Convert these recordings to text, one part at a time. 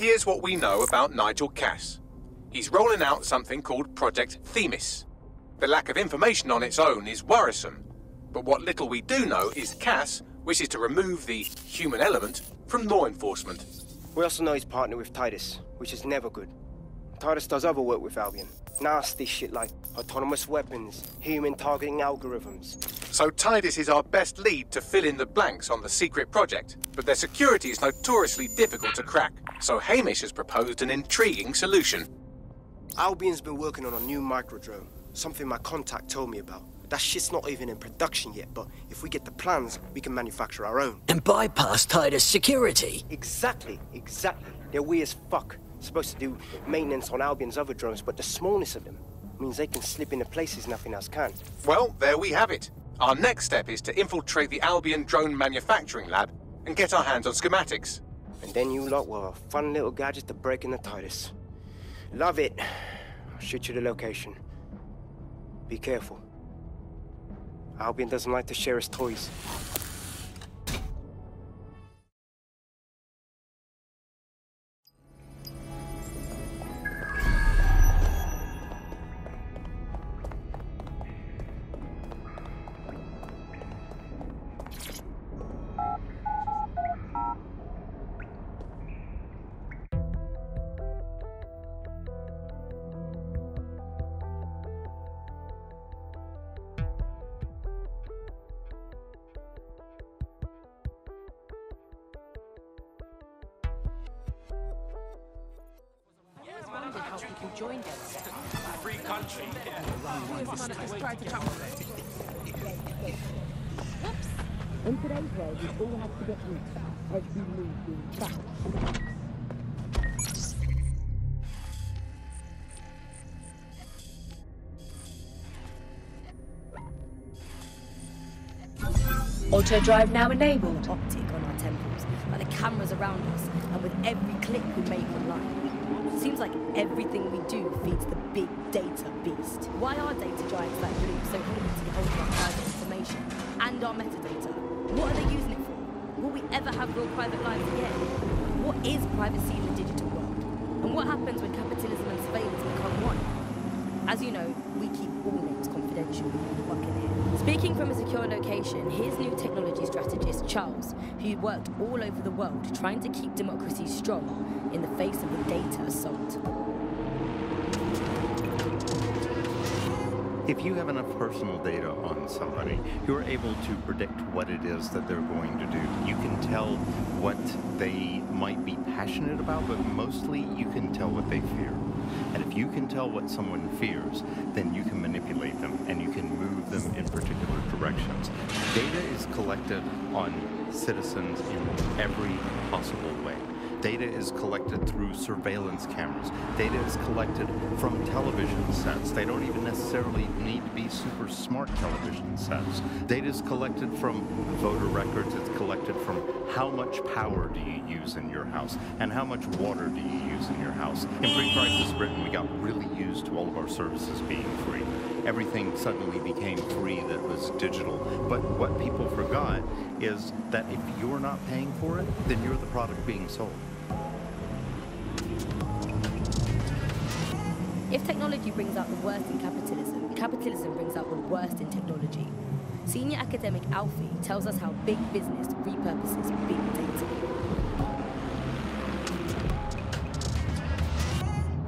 Here's what we know about Nigel Cass. He's rolling out something called Project Themis. The lack of information on its own is worrisome, but what little we do know is Cass wishes to remove the human element from law enforcement. We also know he's partnered with Titus, which is never good. Titus does other work with Albion. Nasty shit like autonomous weapons, human targeting algorithms. So Titus is our best lead to fill in the blanks on the secret project, but their security is notoriously difficult to crack. So Hamish has proposed an intriguing solution. Albion's been working on a new microdrone, something my contact told me about. That shit's not even in production yet, but if we get the plans, we can manufacture our own. And bypass Titus security? Exactly. They're weird as fuck. Supposed to do maintenance on Albion's other drones, but the smallness of them means they can slip into places nothing else can. Well, there we have it. Our next step is to infiltrate the Albion drone manufacturing lab and get our hands on schematics. And then you lot will have a fun little gadget to break in the Titus. Love it. I'll shoot you the location. Be careful. Albion doesn't like to share his toys. Joined us. Free country. In today's world, we all have to get used to every move being tracked. Auto drive now enabled. Optic on our temples, like the cameras around us, and with every click we make online. Seems like everything we do feeds the big data beast. Why are data giants like Blue so eager to get hold of our private information and our metadata? What are they using it for? Will we ever have real private lives again? What is privacy in the digital world? And what happens when capitalism and surveillance become one? As you know, we keep all names confidential. Speaking from a secure location, here's new technology strategist Charles, who worked all over the world trying to keep democracy strong in the face of the data assault. If you have enough personal data on somebody, you're able to predict what it is that they're going to do. You can tell what they might be passionate about, but mostly you can tell what they fear. And if you can tell what someone fears, then you can manipulate them and you can move them in particular directions. Data is collected on citizens in every possible way. Data is collected through surveillance cameras. Data is collected from television sets. They don't even necessarily need to be super smart television sets. Data is collected from voter records. It's collected from how much power do you use in your house and how much water do you use in your house. In pre-crisis Britain, we got really used to all of our services being free. Everything suddenly became free that was digital. But what people forgot is that if you're not paying for it, then you're the product being sold. If technology brings out the worst in capitalism, capitalism brings out the worst in technology. Senior academic Alfie tells us how big business repurposes big data.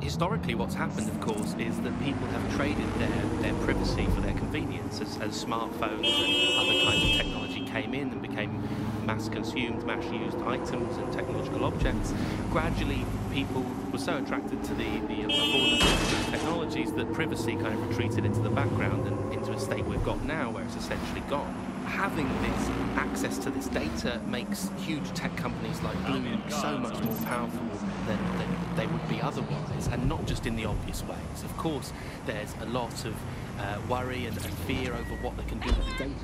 Historically, what's happened, of course, is that people have traded their privacy for their convenience as smartphones and other kinds of technology came in and became mass-consumed, mass-used items and technological objects. Gradually, people were so attracted to the affordability of these technologies that privacy kind of retreated into the background and into a state we've got now where it's essentially gone. Having this access to this data makes huge tech companies like Blue so much more powerful than they would be otherwise, and not just in the obvious ways. Of course, there's a lot of worry and fear over what they can do with the data.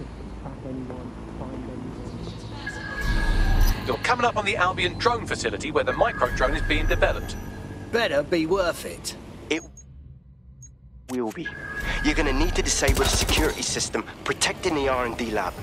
Track anyone, find anyone. You're coming up on the Albion drone facility where the micro-drone is being developed. Better be worth it. It will be. You're gonna need to disable the security system protecting the R&D lab.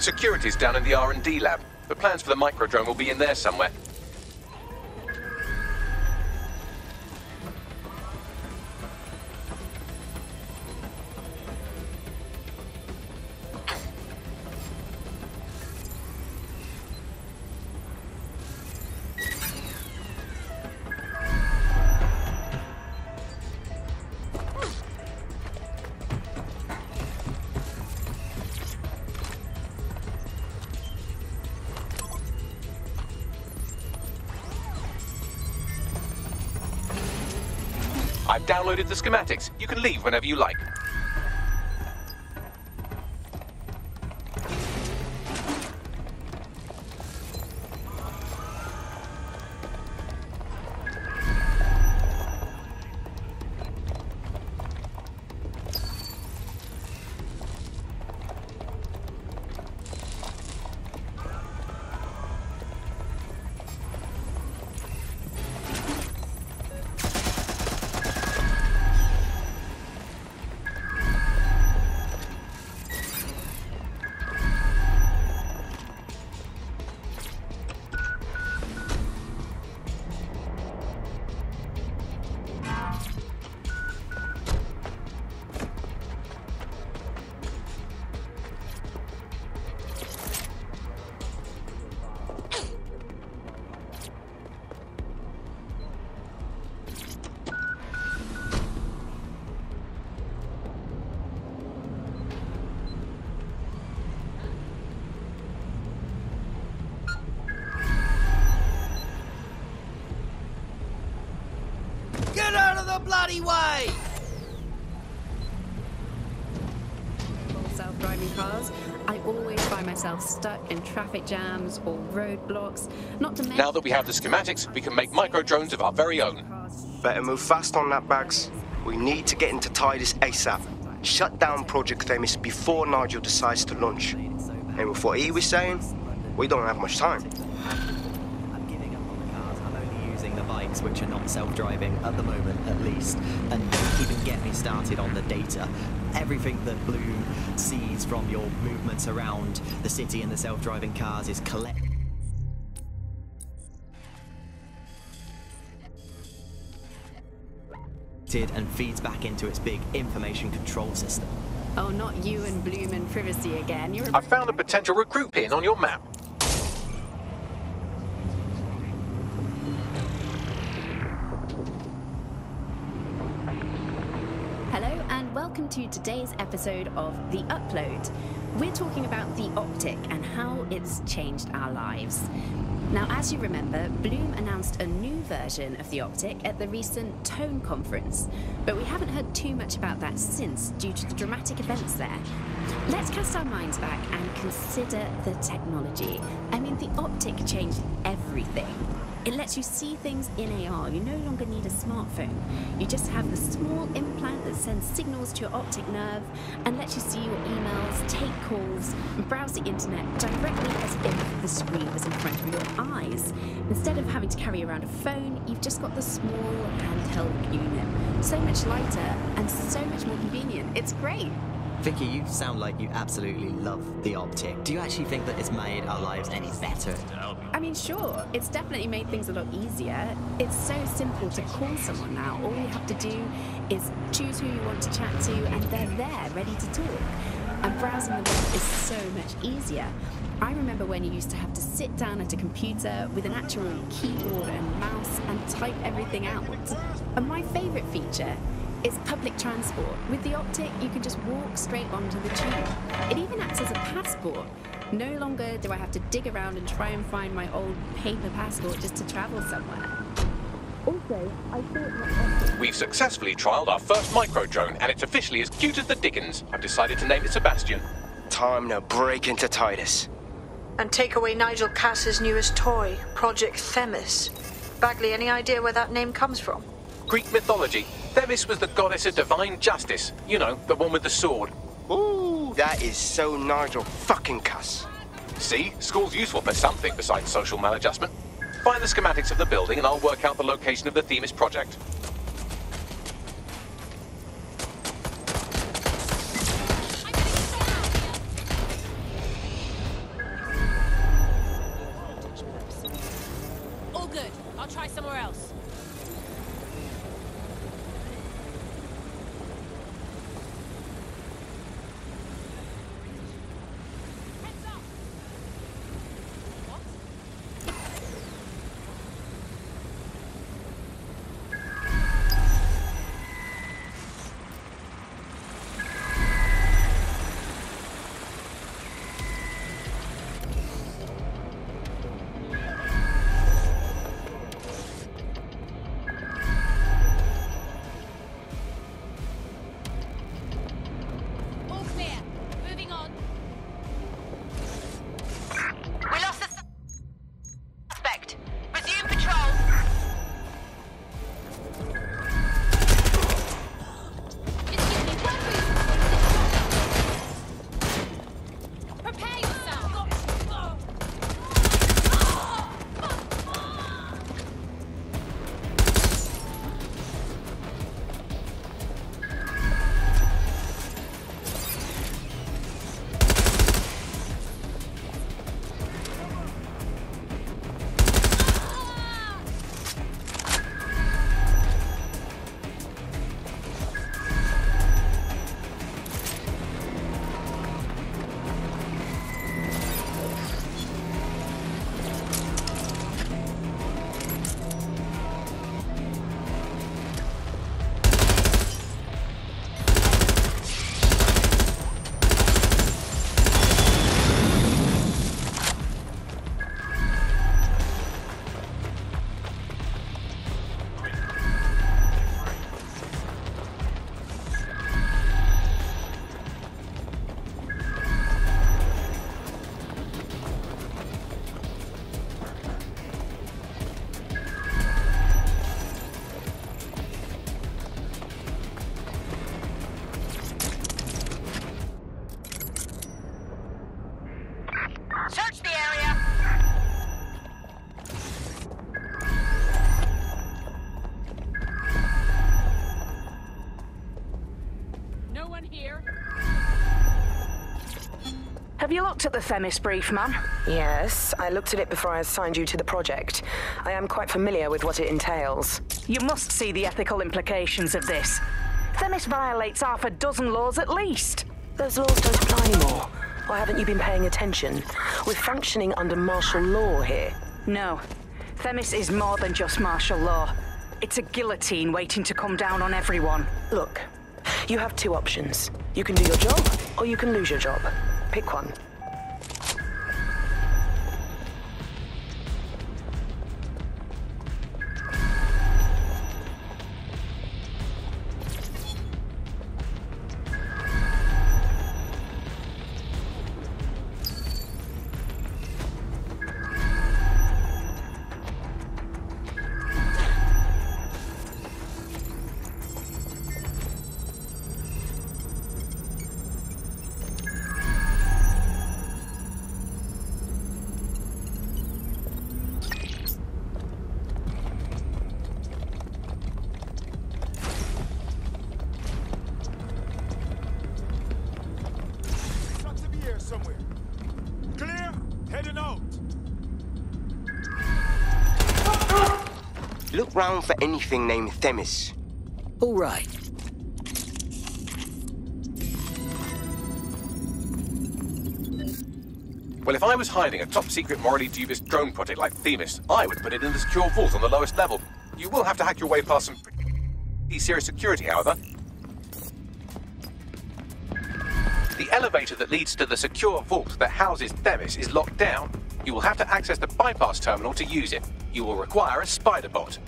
Security's down in the R&D lab. The plans for the microdrone will be in there somewhere. I've downloaded the schematics. You can leave whenever you like. Get out of the bloody way! Self-driving cars, I always find myself stuck in traffic jams or roadblocks, not to mention... Now that we have the schematics, we can make microdrones of our very own. Better move fast on that, Bags. We need to get into Titus ASAP. Shut down Project Themis before Nigel decides to launch. And with what he was saying, we don't have much time. I'm giving up on the cars. I'm only using the bikes, which are not self-driving, at the moment at least. And don't even get me started on the data. Everything that Bloom sees from your movements around the city and the self-driving cars is collected and feeds back into its big information control system. Oh, not you and Bloom and privacy again. You're I found a potential recruit pin on your map. Hello and welcome to today's episode of The Upload. We're talking about the optic and how it's changed our lives. Now, as you remember, Bloom announced a new version of the optic at the recent Tone conference, but we haven't heard too much about that since due to the dramatic events there. Let's cast our minds back and consider the technology. I mean, the optic changed everything. It lets you see things in AR. You no longer need a smartphone. You just have the small implant that sends signals to your optic nerve and lets you see your emails, take calls, and browse the internet directly as if the screen was in front of your eyes. Instead of having to carry around a phone, you've just got the small handheld unit. So much lighter and so much more convenient. It's great. Vicky, you sound like you absolutely love the optic. Do you actually think that it's made our lives any better? I mean, sure, it's definitely made things a lot easier. It's so simple to call someone now. All you have to do is choose who you want to chat to and they're there, ready to talk. And browsing the web is so much easier. I remember when you used to have to sit down at a computer with an actual keyboard and mouse and type everything out. And my favourite feature is public transport. With the optic, you can just walk straight onto the tube. It even acts as a passport. No longer do I have to dig around and try and find my old paper passport just to travel somewhere. Also, I thought that... We've successfully trialled our first microdrone, and it's officially as cute as the dickens. I've decided to name it Sebastian. Time to break into Titus. And take away Nigel Cass's newest toy, Project Themis. Bagley, any idea where that name comes from? Greek mythology. Themis was the goddess of divine justice. You know, the one with the sword. Ooh, that is so Nigel fucking Cass. See? School's useful for something besides social maladjustment. Find the schematics of the building and I'll work out the location of the Themis project. try somewhere else. Search the area! No one here? Have you looked at the Themis brief, ma'am? Yes, I looked at it before I assigned you to the project. I am quite familiar with what it entails. You must see the ethical implications of this. Themis violates half a dozen laws at least. Those laws don't apply anymore. Or haven't you been paying attention? We're functioning under martial law here. No. Themis is more than just martial law. It's a guillotine waiting to come down on everyone. Look, you have two options. You can do your job, or you can lose your job. Pick one. Somewhere. Clear? Heading out. Look round for anything named Themis. All right. Well, if I was hiding a top-secret, morally dubious drone project like Themis, I would put it in the secure vault on the lowest level. You will have to hack your way past some pretty serious security, however. The elevator that leads to the secure vault that houses Themis is locked down. You will have to access the bypass terminal to use it. You will require a spider bot.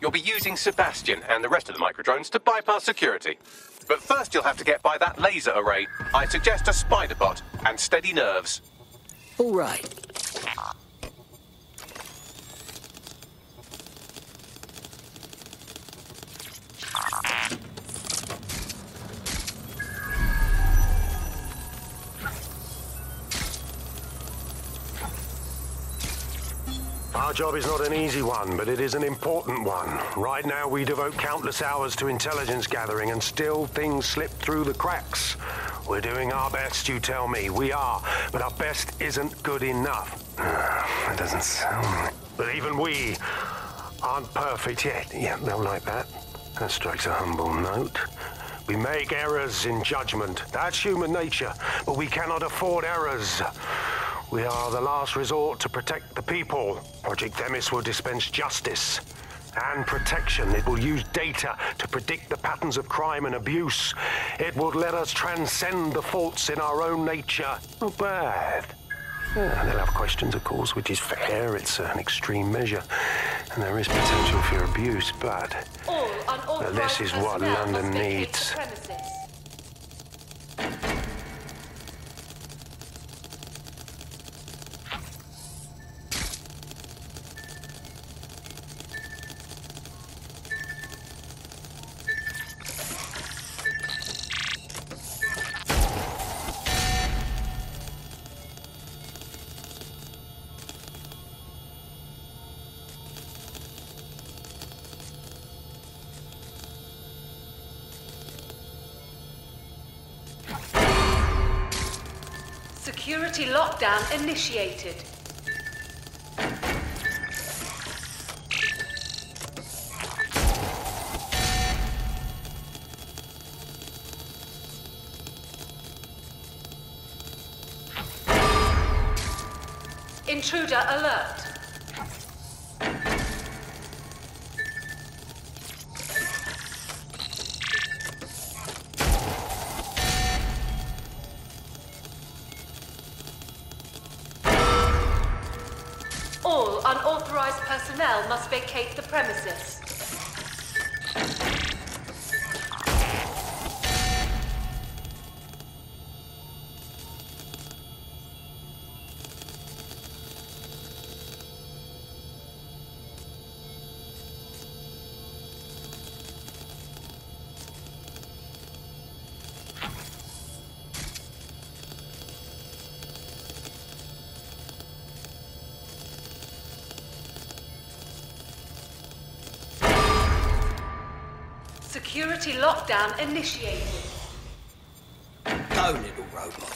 You'll be using Sebastian and the rest of the microdrones to bypass security. But first you'll have to get by that laser array. I suggest a spider bot and steady nerves. All right. Our job is not an easy one, but it is an important one. Right now we devote countless hours to intelligence gathering and still things slip through the cracks. We're doing our best, you tell me. We are, but our best isn't good enough. That doesn't sound right. But even we aren't perfect yet. Yeah, they'll like that. That strikes a humble note. We make errors in judgment. That's human nature, but we cannot afford errors. We are the last resort to protect the people. Project Themis will dispense justice and protection. It will use data to predict the patterns of crime and abuse. It will let us transcend the faults in our own nature. Not bad. They'll have questions, of course, which is fair. It's an extreme measure, and there is potential for abuse, but this is what London needs. Security lockdown initiated. Intruder alert. All unauthorized personnel must vacate the premises. Security lockdown initiated. Go, little robot.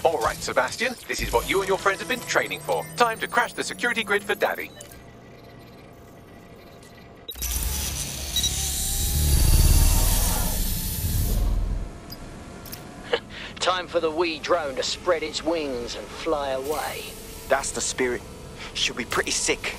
All right, Sebastian, this is what you and your friends have been training for. Time to crash the security grid for Daddy. Time for the wee drone to spread its wings and fly away. That's the spirit. Should be pretty sick.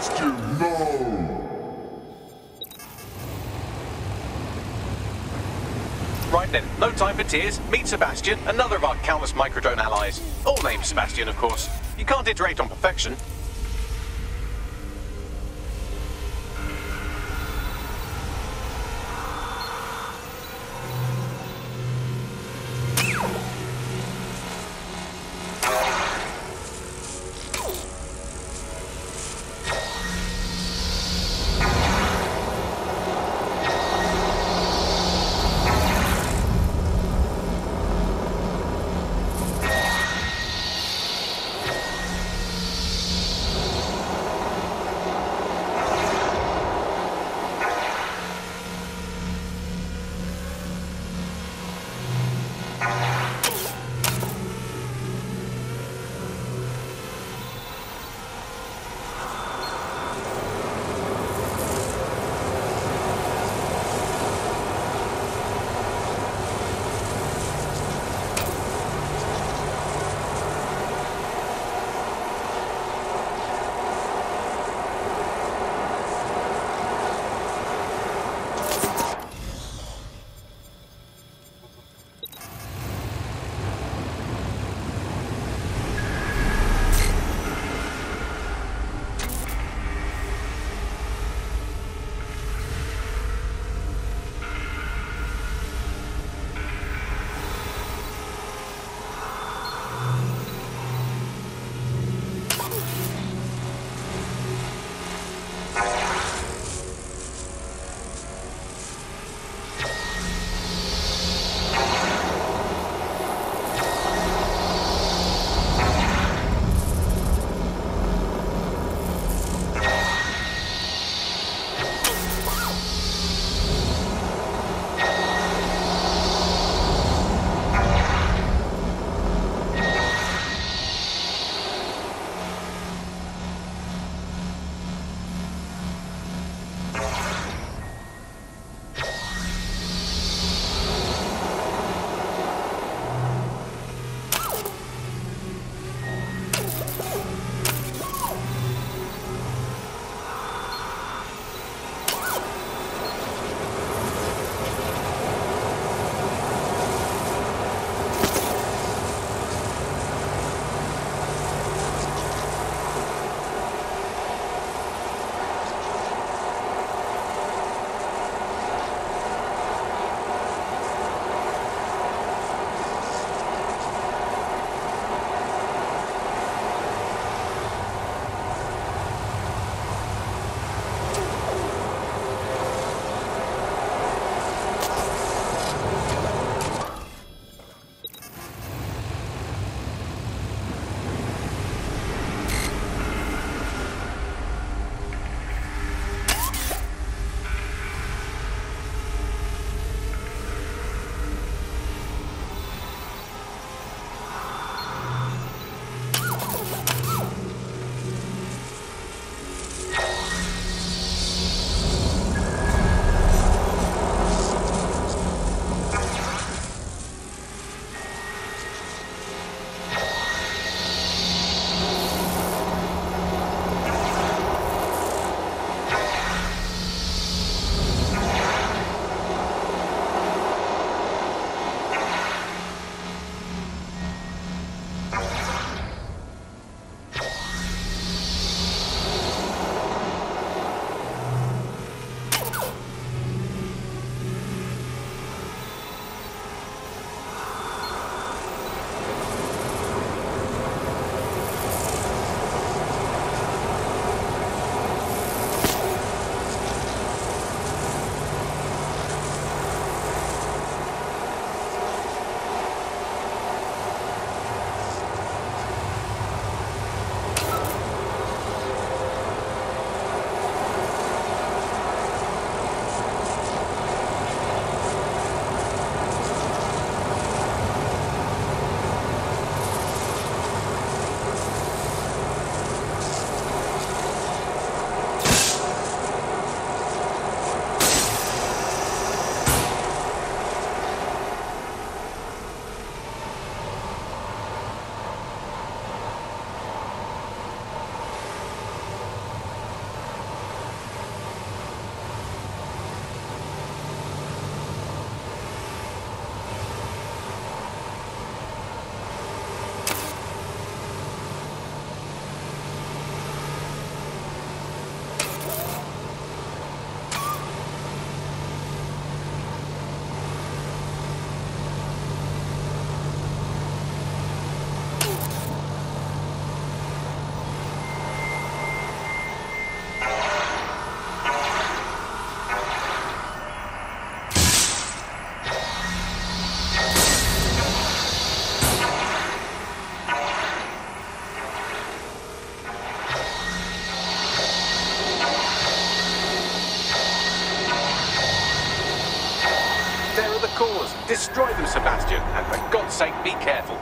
Sebastian, no! Right then, no time for tears. Meet Sebastian, another of our countless microdrone allies. All named Sebastian, of course. You can't iterate on perfection. Foil the cores. Destroy them, Sebastian. And for God's sake, be careful.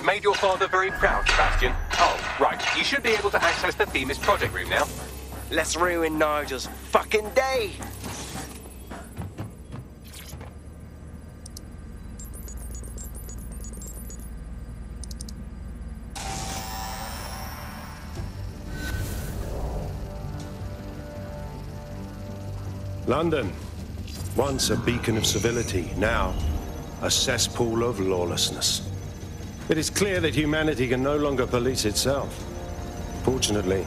Made your father very proud, Sebastian. Oh, right. You should be able to access the Themis project room now. Let's ruin Nigel's fucking day! London, once a beacon of civility, now a cesspool of lawlessness. It is clear that humanity can no longer police itself. Fortunately.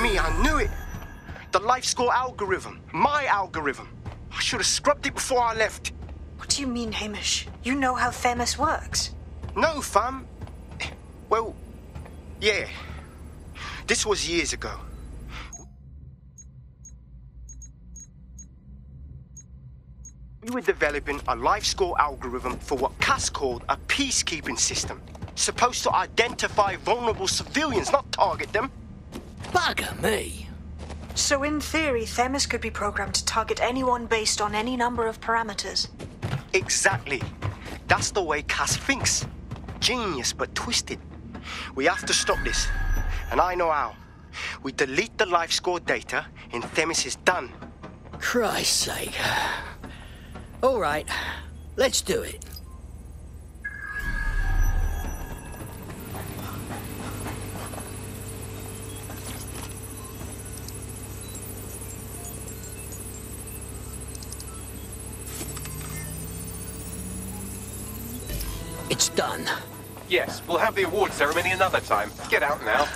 Me, I knew it! The life score algorithm. My algorithm. I should have scrubbed it before I left. What do you mean, Hamish? You know how Themis works. No, fam. Well, yeah. This was years ago. We were developing a life score algorithm for what Cass called a peacekeeping system. Supposed to identify vulnerable civilians, not target them. Bugger me. So in theory, Themis could be programmed to target anyone based on any number of parameters. Exactly. That's the way Cass thinks. Genius, but twisted. We have to stop this. And I know how. We delete the life score data and Themis is done. Christ's sake. All right, let's do it. It's done. Yes, we'll have the award ceremony another time. Get out now.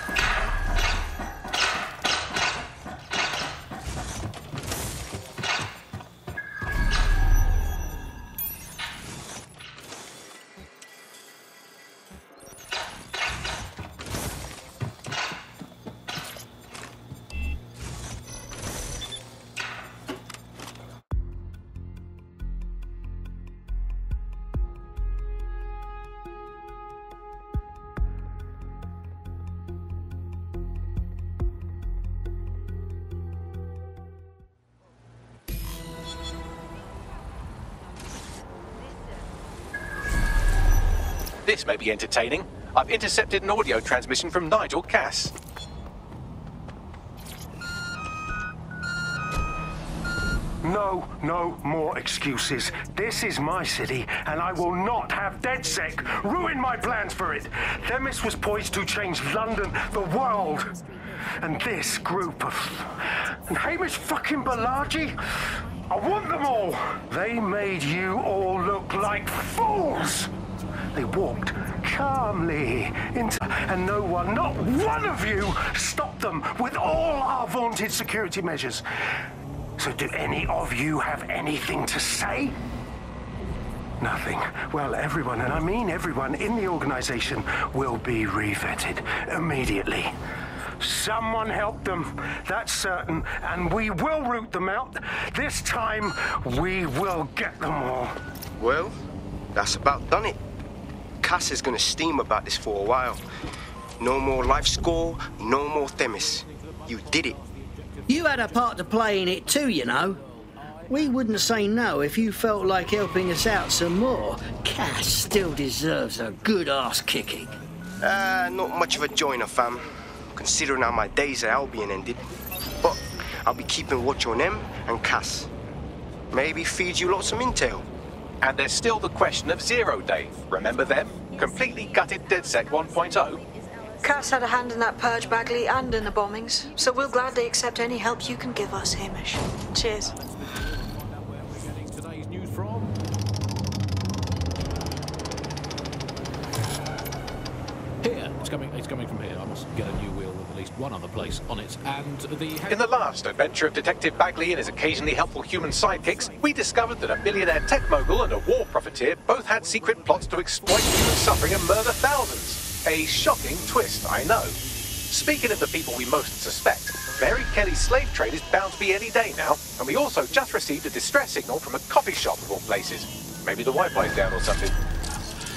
This may be entertaining. I've intercepted an audio transmission from Nigel Cass. No more excuses. This is my city, and I will not have DedSec ruin my plans for it. Themis was poised to change London, the world. And this group of... And Hamish fucking Balaji? I want them all. They made you all look like fools. They walked calmly into... And no one, not one of you, stopped them with all our vaunted security measures. So do any of you have anything to say? Nothing. Well, everyone, and I mean everyone in the organization, will be revetted immediately. Someone helped them, that's certain, and we will root them out. This time, we will get them all. Well, that's about done it. Cass is gonna steam about this for a while. No more life score, no more Themis. You did it. You had a part to play in it too, you know. We wouldn't say no if you felt like helping us out some more. Cass still deserves a good ass kicking. Not much of a joiner, fam. Considering how my days at Albion ended. But I'll be keeping watch on them and Cass. Maybe feed you lots of intel. And there's still the question of Zero Day. Remember them? Completely gutted DedSec 1.0. Cass had a hand in that purge, Bagley, and in the bombings, so we'll gladly accept any help you can give us, Hamish. Cheers. Today's news from... Here. It's coming from here. I must get a new wheel with at least one other place on it. And the... In the last adventure of Detective Bagley and his occasionally helpful human sidekicks, we discovered that a billionaire tech mogul and a war profiteer both had secret plots to exploit human suffering and murder thousands. A shocking twist, I know. Speaking of the people we most suspect, Mary Kelly's slave trade is bound to be any day now, and we also just received a distress signal from a coffee shop of all places. Maybe the Wi-Fi's down or something.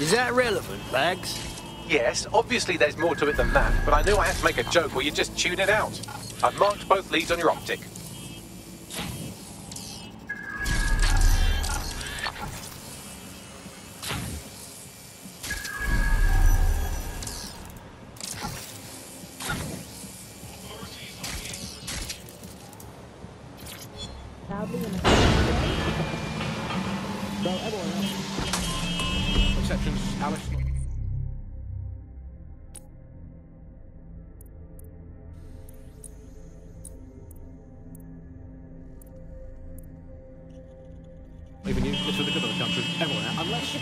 Is that relevant, Bags? Yes, obviously there's more to it than that, but I knew I had to make a joke or you'd just tune it out. I've marked both leads on your optic. Exceptions, Alice. Leaving you, it's for the good of the country. Everyone out, unless...